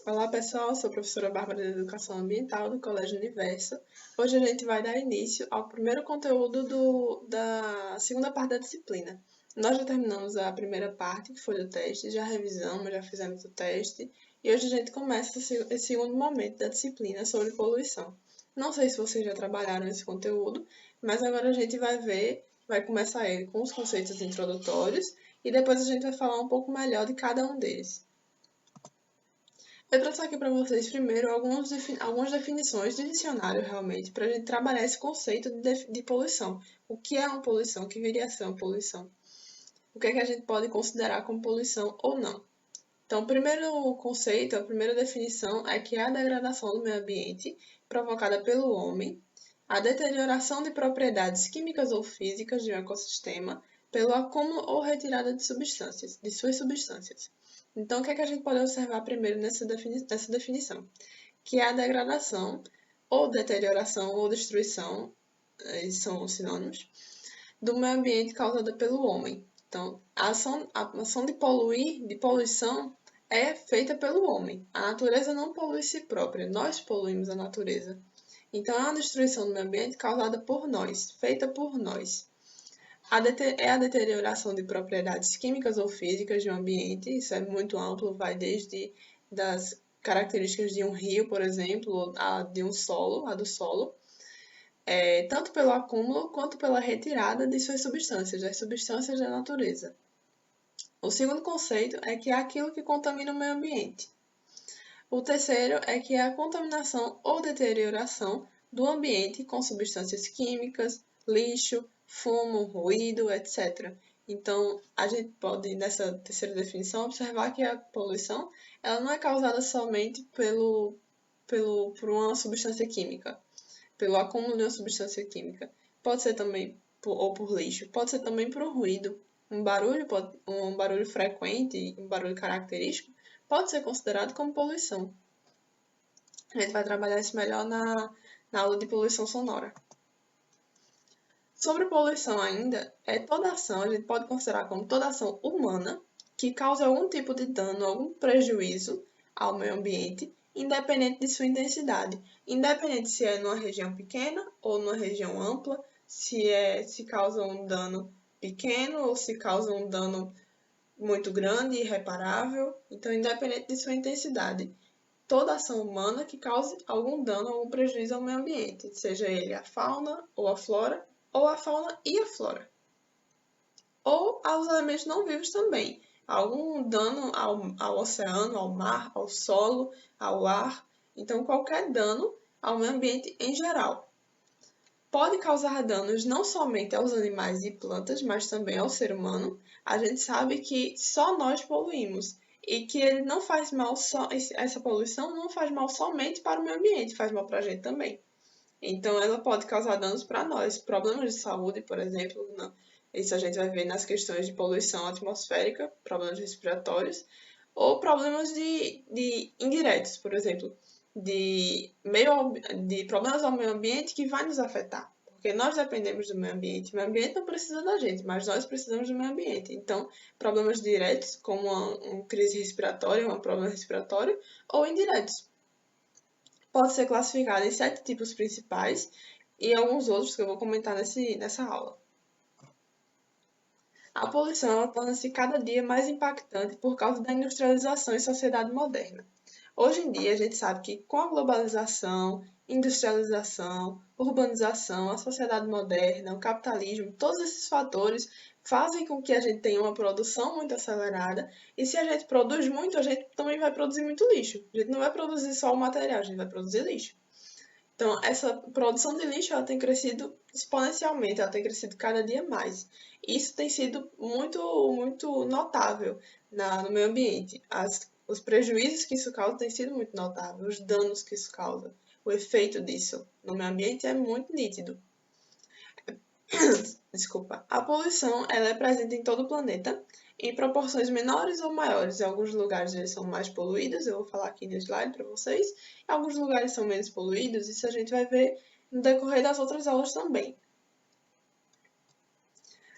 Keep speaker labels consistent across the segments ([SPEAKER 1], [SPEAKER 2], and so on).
[SPEAKER 1] Olá pessoal, sou a professora Bárbara de Educação Ambiental do Colégio Universo. Hoje a gente vai dar início ao primeiro conteúdo da segunda parte da disciplina. Nós já terminamos a primeira parte, que foi do teste, já revisamos, já fizemos o teste, e hoje a gente começa esse segundo momento da disciplina sobre poluição. Não sei se vocês já trabalharam esse conteúdo, mas agora a gente vai começar ele com os conceitos introdutórios, e depois a gente vai falar um pouco melhor de cada um deles. Eu trouxe aqui para vocês primeiro algumas definições de dicionário, realmente, para a gente trabalhar esse conceito de poluição. O que é uma poluição? O que viria a ser uma poluição? O que é que a gente pode considerar como poluição ou não? Então, o primeiro conceito, a primeira definição é que é a degradação do meio ambiente provocada pelo homem, a deterioração de propriedades químicas ou físicas de um ecossistema pelo acúmulo ou retirada de suas substâncias. Então, o que é que a gente pode observar primeiro nessa definição? Que é a degradação, ou deterioração, ou destruição, eles são sinônimos, do meio ambiente causada pelo homem. Então, a ação de poluição, é feita pelo homem. A natureza não polui si própria, nós poluímos a natureza. Então, é uma destruição do meio ambiente causada por nós, feita por nós. É a deterioração de propriedades químicas ou físicas de um ambiente, isso é muito amplo, vai desde das características de um rio, por exemplo, a do solo, tanto pelo acúmulo quanto pela retirada de suas substâncias, das substâncias da natureza. O segundo conceito é que é aquilo que contamina o meio ambiente. O terceiro é que é a contaminação ou deterioração do ambiente com substâncias químicas, lixo, fumo, ruído, etc. Então, a gente pode, nessa terceira definição, observar que a poluição ela não é causada somente por uma substância química, pelo acúmulo de uma substância química. Pode ser também ou por lixo, pode ser também por um ruído. Um barulho frequente, um barulho característico, pode ser considerado como poluição. A gente vai trabalhar isso melhor na aula de poluição sonora. Sobre poluição ainda, é toda ação, a gente pode considerar como toda ação humana que causa algum tipo de dano, algum prejuízo ao meio ambiente, independente de sua intensidade. Independente se é numa região pequena ou numa região ampla, se causa um dano pequeno ou se causa um dano muito grande e irreparável. Então, independente de sua intensidade, toda ação humana que cause algum dano, algum prejuízo ao meio ambiente, seja ele a fauna ou a flora, ou a fauna e a flora. Ou aos elementos não vivos também. Algum dano ao oceano, ao mar, ao solo, ao ar. Então, qualquer dano ao meio ambiente em geral. Pode causar danos não somente aos animais e plantas, mas também ao ser humano. A gente sabe que só nós poluímos e que ele não faz mal essa poluição não faz mal somente para o meio ambiente, faz mal para a gente também. Então, ela pode causar danos para nós. Problemas de saúde, por exemplo, não. Isso a gente vai ver nas questões de poluição atmosférica, problemas respiratórios, ou problemas de indiretos, por exemplo, de problemas ao meio ambiente que vai nos afetar. Porque nós dependemos do meio ambiente. O meio ambiente não precisa da gente, mas nós precisamos do meio ambiente. Então, problemas diretos, como uma crise respiratória, um problema respiratório, ou indiretos, pode ser classificada em 7 tipos principais e alguns outros que eu vou comentar nessa aula. A poluição torna-se cada dia mais impactante por causa da industrialização e sociedade moderna. Hoje em dia, a gente sabe que com a globalização, industrialização, urbanização, a sociedade moderna, o capitalismo, todos esses fatores fazem com que a gente tenha uma produção muito acelerada e se a gente produz muito, a gente também vai produzir muito lixo. A gente não vai produzir só o material, a gente vai produzir lixo. Então, essa produção de lixo ela tem crescido exponencialmente, ela tem crescido cada dia mais. Isso tem sido muito, muito notável no meio ambiente. Os prejuízos que isso causa têm sido muito notáveis, os danos que isso causa. O efeito disso no meio ambiente é muito nítido. Desculpa. A poluição ela é presente em todo o planeta, em proporções menores ou maiores. Em alguns lugares eles são mais poluídos, eu vou falar aqui no slide para vocês. Em alguns lugares são menos poluídos, isso a gente vai ver no decorrer das outras aulas também.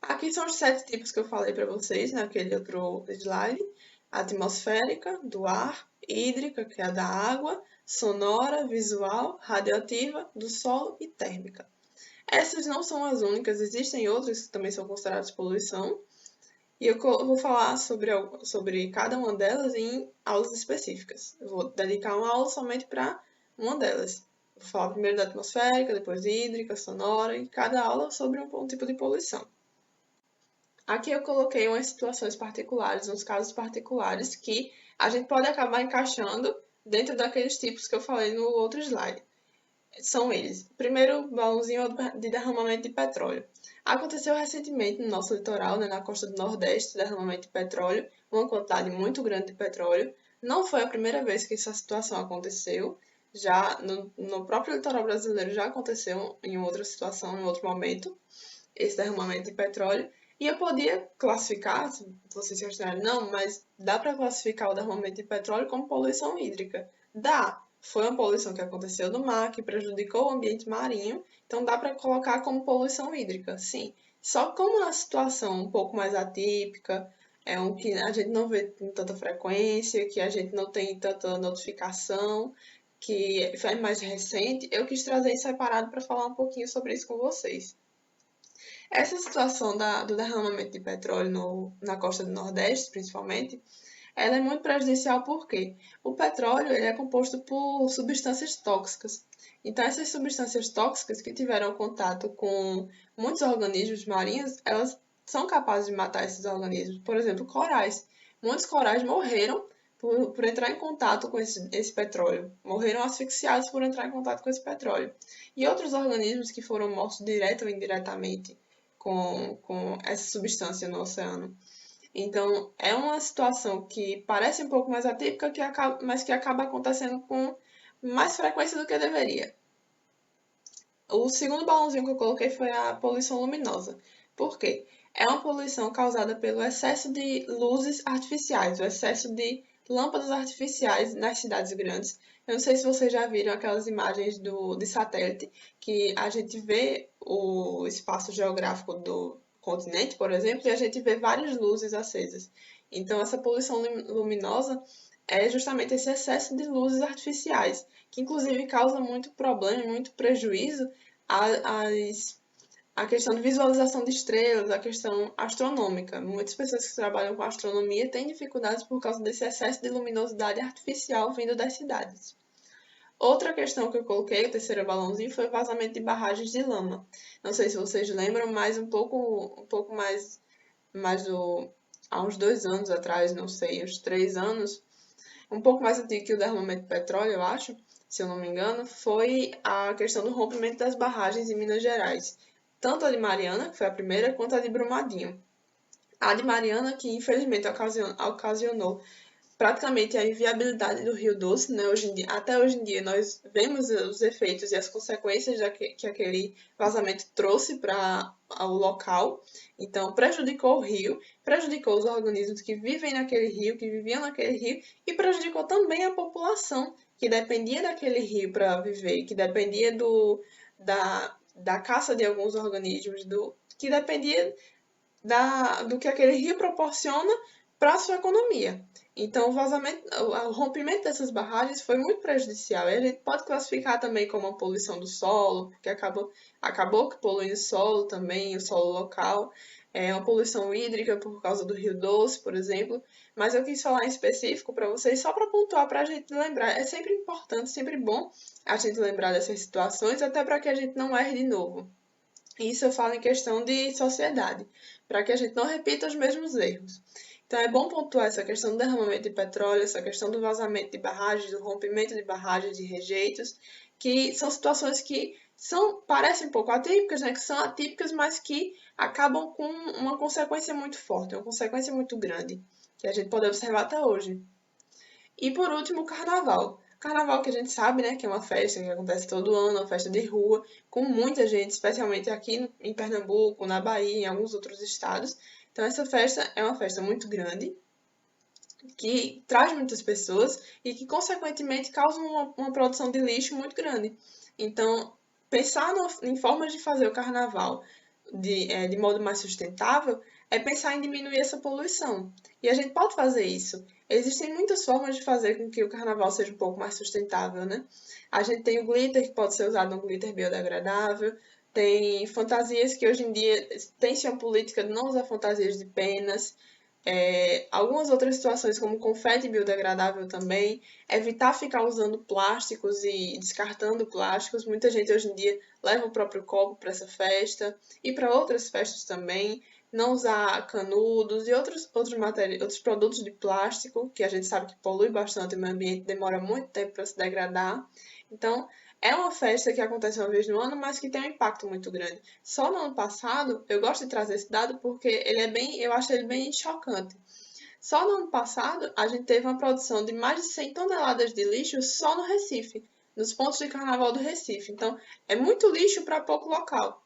[SPEAKER 1] Aqui são os 7 tipos que eu falei para vocês naquele outro slide. A atmosférica, do ar, hídrica, que é a da água, sonora, visual, radioativa, do solo e térmica. Essas não são as únicas, existem outras que também são consideradas poluição, e eu vou falar sobre cada uma delas em aulas específicas. Eu vou dedicar uma aula somente para uma delas. Vou falar primeiro da atmosférica, depois hídrica, sonora, e cada aula sobre um tipo de poluição. Aqui eu coloquei umas situações particulares, uns casos particulares que a gente pode acabar encaixando dentro daqueles tipos que eu falei no outro slide. São eles. Primeiro, balãozinho de derramamento de petróleo. Aconteceu recentemente no nosso litoral, na costa do Nordeste, derramamento de petróleo, uma quantidade muito grande de petróleo. Não foi a primeira vez que essa situação aconteceu, já no próprio litoral brasileiro já aconteceu em outra situação, em outro momento, esse derramamento de petróleo. E eu podia classificar, se vocês questionarem, não, mas dá para classificar o derramamento de petróleo como poluição hídrica? Dá. Foi uma poluição que aconteceu no mar, que prejudicou o ambiente marinho, então dá para colocar como poluição hídrica, sim. Só que como é uma situação um pouco mais atípica, é um que a gente não vê com tanta frequência, que a gente não tem tanta notificação, que é mais recente, eu quis trazer em separado para falar um pouquinho sobre isso com vocês. Essa situação do derramamento de petróleo na costa do Nordeste, principalmente, ela é muito prejudicial porque o petróleo ele é composto por substâncias tóxicas. Então, essas substâncias tóxicas que tiveram contato com muitos organismos marinhos, elas são capazes de matar esses organismos. Por exemplo, corais. Muitos corais morreram por entrar em contato com esse petróleo. Morreram asfixiados por entrar em contato com esse petróleo. E outros organismos que foram mortos direta ou indiretamente com essa substância no oceano. Então, é uma situação que parece um pouco mais atípica, mas que acaba acontecendo com mais frequência do que deveria. O segundo balãozinho que eu coloquei foi a poluição luminosa. Por quê? É uma poluição causada pelo excesso de luzes artificiais, o excesso de lâmpadas artificiais nas cidades grandes. Eu não sei se vocês já viram aquelas imagens de satélite, que a gente vê o espaço geográfico do continente, por exemplo, e a gente vê várias luzes acesas. Então, essa poluição luminosa é justamente esse excesso de luzes artificiais, que inclusive causa muito problema e muito prejuízo à questão de visualização de estrelas, à questão astronômica. Muitas pessoas que trabalham com astronomia têm dificuldades por causa desse excesso de luminosidade artificial vindo das cidades. Outra questão que eu coloquei, o terceiro balãozinho, foi o vazamento de barragens de lama. Não sei se vocês lembram, mas um pouco mais há uns 2 anos atrás, não sei, uns 3 anos, um pouco mais antigo que o derramamento de petróleo, eu acho, se eu não me engano, foi a questão do rompimento das barragens em Minas Gerais. Tanto a de Mariana, que foi a primeira, quanto a de Brumadinho. A de Mariana, que infelizmente ocasionou praticamente a inviabilidade do Rio Doce, né? Até hoje em dia nós vemos os efeitos e as consequências que aquele vazamento trouxe para o local. Então prejudicou o rio, prejudicou os organismos que vivem naquele rio, que viviam naquele rio, e prejudicou também a população que dependia daquele rio para viver, que dependia da caça de alguns organismos, que dependia do que aquele rio proporciona para a sua economia. Então, o rompimento dessas barragens foi muito prejudicial. E a gente pode classificar também como uma poluição do solo, porque acabou que polui o solo também, o solo local. É uma poluição hídrica por causa do Rio Doce, por exemplo. Mas eu quis falar em específico para vocês, só para pontuar, para a gente lembrar. É sempre importante, sempre bom a gente lembrar dessas situações, até para que a gente não erre de novo. Isso eu falo em questão de sociedade, para que a gente não repita os mesmos erros. Então é bom pontuar essa questão do derramamento de petróleo, essa questão do vazamento de barragens, do rompimento de barragens, de rejeitos, que são situações que parecem um pouco atípicas, né? Que são atípicas, mas que acabam com uma consequência muito forte, uma consequência muito grande, que a gente pode observar até hoje. E por último, o carnaval. Carnaval que a gente sabe, né, que é uma festa que acontece todo ano, uma festa de rua, com muita gente, especialmente aqui em Pernambuco, na Bahia, em alguns outros estados. Então essa festa é uma festa muito grande, que traz muitas pessoas e que, consequentemente, causa uma produção de lixo muito grande. Então, pensar em formas de fazer o carnaval de modo mais sustentável é pensar em diminuir essa poluição. E a gente pode fazer isso. Existem muitas formas de fazer com que o carnaval seja um pouco mais sustentável, né? A gente tem o glitter, que pode ser usado um glitter biodegradável, tem fantasias que hoje em dia tem-se uma política de não usar fantasias de penas, algumas outras situações, como confete biodegradável também, evitar ficar usando plásticos e descartando plásticos. Muita gente hoje em dia leva o próprio copo para essa festa e para outras festas também. Não usar canudos e outros produtos de plástico, que a gente sabe que polui bastante o meio ambiente, demora muito tempo para se degradar. Então, é uma festa que acontece uma vez no ano, mas que tem um impacto muito grande. Só no ano passado, eu gosto de trazer esse dado porque eu acho ele bem chocante. Só no ano passado, a gente teve uma produção de mais de 100 toneladas de lixo só no Recife, nos pontos de carnaval do Recife. Então, é muito lixo para pouco local.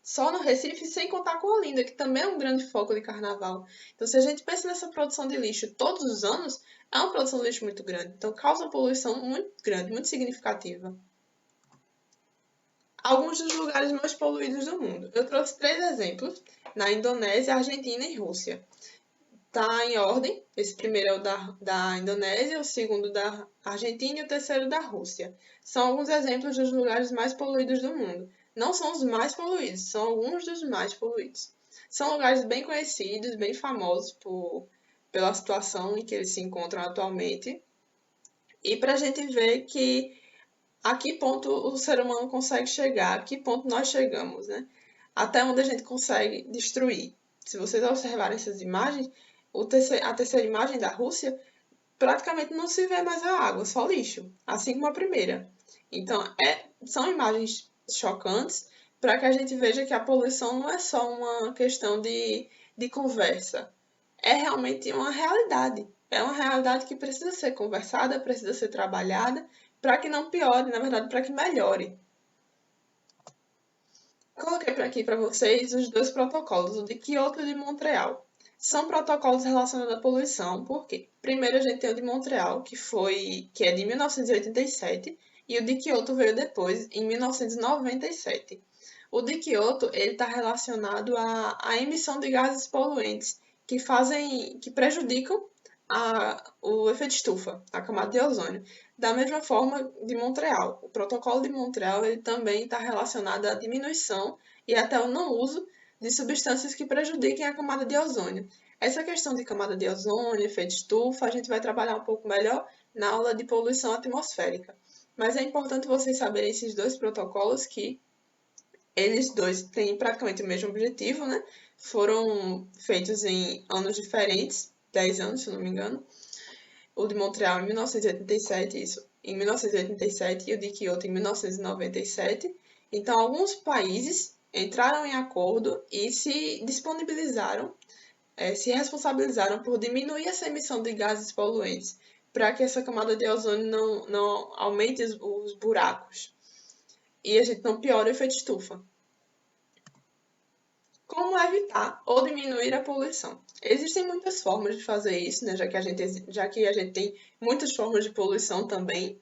[SPEAKER 1] Só no Recife, sem contar com Olinda, que também é um grande foco de carnaval. Então, se a gente pensa nessa produção de lixo todos os anos, é uma produção de lixo muito grande. Então, causa uma poluição muito grande, muito significativa. Alguns dos lugares mais poluídos do mundo. Eu trouxe 3 exemplos: na Indonésia, Argentina e Rússia. Tá em ordem. Esse primeiro é o da Indonésia, o segundo da Argentina e o terceiro da Rússia. São alguns exemplos dos lugares mais poluídos do mundo. Não são os mais poluídos, são alguns dos mais poluídos. São lugares bem conhecidos, bem famosos pela situação em que eles se encontram atualmente. E para a gente ver a que ponto o ser humano consegue chegar, a que ponto nós chegamos, né? Até onde a gente consegue destruir. Se vocês observarem essas imagens, a terceira imagem da Rússia, praticamente não se vê mais a água, só lixo, assim como a primeira. Então, são imagens chocantes para que a gente veja que a poluição não é só uma questão de conversa, é realmente uma realidade. É uma realidade que precisa ser conversada, precisa ser trabalhada, para que não piore, na verdade, para que melhore. Coloquei para aqui para vocês os 2 protocolos, o de Kyoto e o de Montreal. São protocolos relacionados à poluição, por quê? Primeiro a gente tem o de Montreal, que é de 1987, e o de Kyoto veio depois, em 1997. O de Kyoto, ele está relacionado à emissão de gases poluentes que prejudicam o efeito estufa, a camada de ozônio. Da mesma forma de Montreal. O protocolo de Montreal ele também está relacionado à diminuição e até o não uso de substâncias que prejudiquem a camada de ozônio. Essa questão de camada de ozônio, efeito estufa, a gente vai trabalhar um pouco melhor na aula de poluição atmosférica. Mas é importante vocês saberem esses 2 protocolos que eles dois têm praticamente o mesmo objetivo, né? Foram feitos em anos diferentes, 10 anos, se não me engano. O de Montreal em 1987, isso, em 1987 e o de Kyoto em 1997. Então, alguns países entraram em acordo e se disponibilizaram, se responsabilizaram por diminuir essa emissão de gases poluentes, para que essa camada de ozônio não aumente os buracos e a gente não piore o efeito estufa. Como evitar ou diminuir a poluição? Existem muitas formas de fazer isso, né? Já que a gente tem muitas formas de poluição também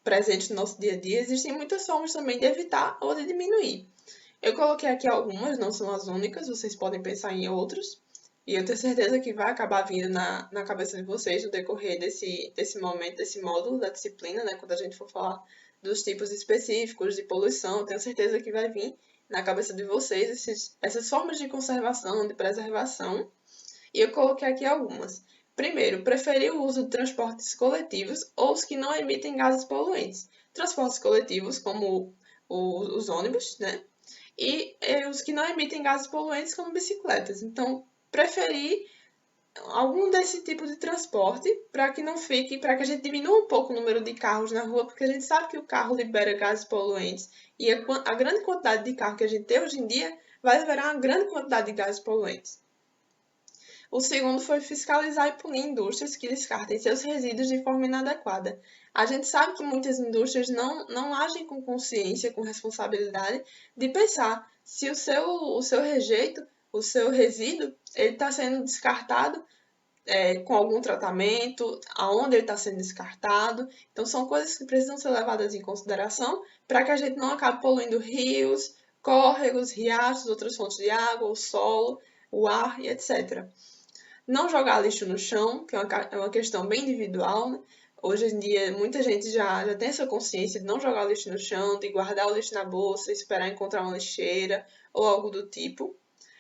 [SPEAKER 1] presentes no nosso dia a dia, existem muitas formas também de evitar ou de diminuir. Eu coloquei aqui algumas, não são as únicas, vocês podem pensar em outros, e eu tenho certeza que vai acabar vindo na cabeça de vocês no decorrer desse momento, desse módulo da disciplina, né? Quando a gente for falar dos tipos específicos de poluição, eu tenho certeza que vai vir na cabeça de vocês essas formas de conservação, de preservação, e eu coloquei aqui algumas. Primeiro, preferir o uso de transportes coletivos ou os que não emitem gases poluentes. Transportes coletivos, como os ônibus, né? E os que não emitem gases poluentes, como bicicletas. Então, preferir algum desse tipo de transporte para que não fique, para que a gente diminua um pouco o número de carros na rua, porque a gente sabe que o carro libera gases poluentes e a grande quantidade de carro que a gente tem hoje em dia vai liberar uma grande quantidade de gases poluentes. O segundo foi fiscalizar e punir indústrias que descartem seus resíduos de forma inadequada. A gente sabe que muitas indústrias não agem com consciência, com responsabilidade, de pensar se o seu rejeito, o seu resíduo, ele está sendo descartado com algum tratamento, aonde ele está sendo descartado. Então, são coisas que precisam ser levadas em consideração para que a gente não acabe poluindo rios, córregos, riachos, outras fontes de água, o solo, o ar e etc. Não jogar lixo no chão, que é uma questão bem individual, né? Hoje em dia, muita gente já tem essa consciência de não jogar lixo no chão, de guardar o lixo na bolsa, esperar encontrar uma lixeira ou algo do tipo.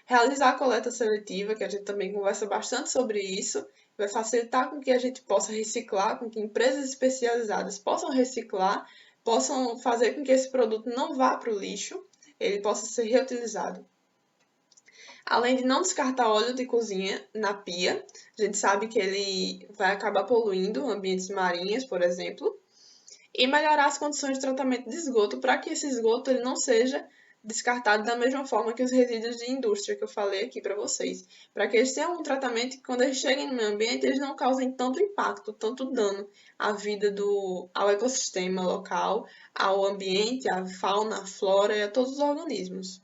[SPEAKER 1] Realizar a coleta seletiva, que a gente também conversa bastante sobre isso, vai facilitar com que a gente possa reciclar, com que empresas especializadas possam reciclar, possam fazer com que esse produto não vá para o lixo, ele possa ser reutilizado. Além de não descartar óleo de cozinha na pia, a gente sabe que ele vai acabar poluindo ambientes marinhos, por exemplo, e melhorar as condições de tratamento de esgoto para que esse esgoto ele não seja descartado da mesma forma que os resíduos de indústria que eu falei aqui para vocês, para que eles tenham um tratamento que quando eles cheguem no meio ambiente eles não causem tanto impacto, tanto dano à vida ao ecossistema local, ao ambiente, à fauna, à flora e a todos os organismos.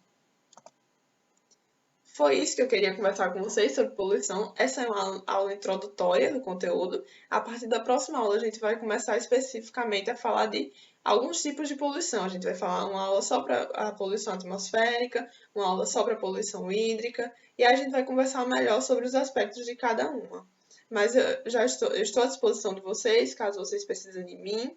[SPEAKER 1] Foi isso que eu queria conversar com vocês sobre poluição. Essa é uma aula introdutória do conteúdo. A partir da próxima aula, a gente vai começar especificamente a falar de alguns tipos de poluição. A gente vai falar uma aula só para a poluição atmosférica, uma aula só para a poluição hídrica, e a gente vai conversar melhor sobre os aspectos de cada uma. Mas eu estou à disposição de vocês, caso vocês precisem de mim.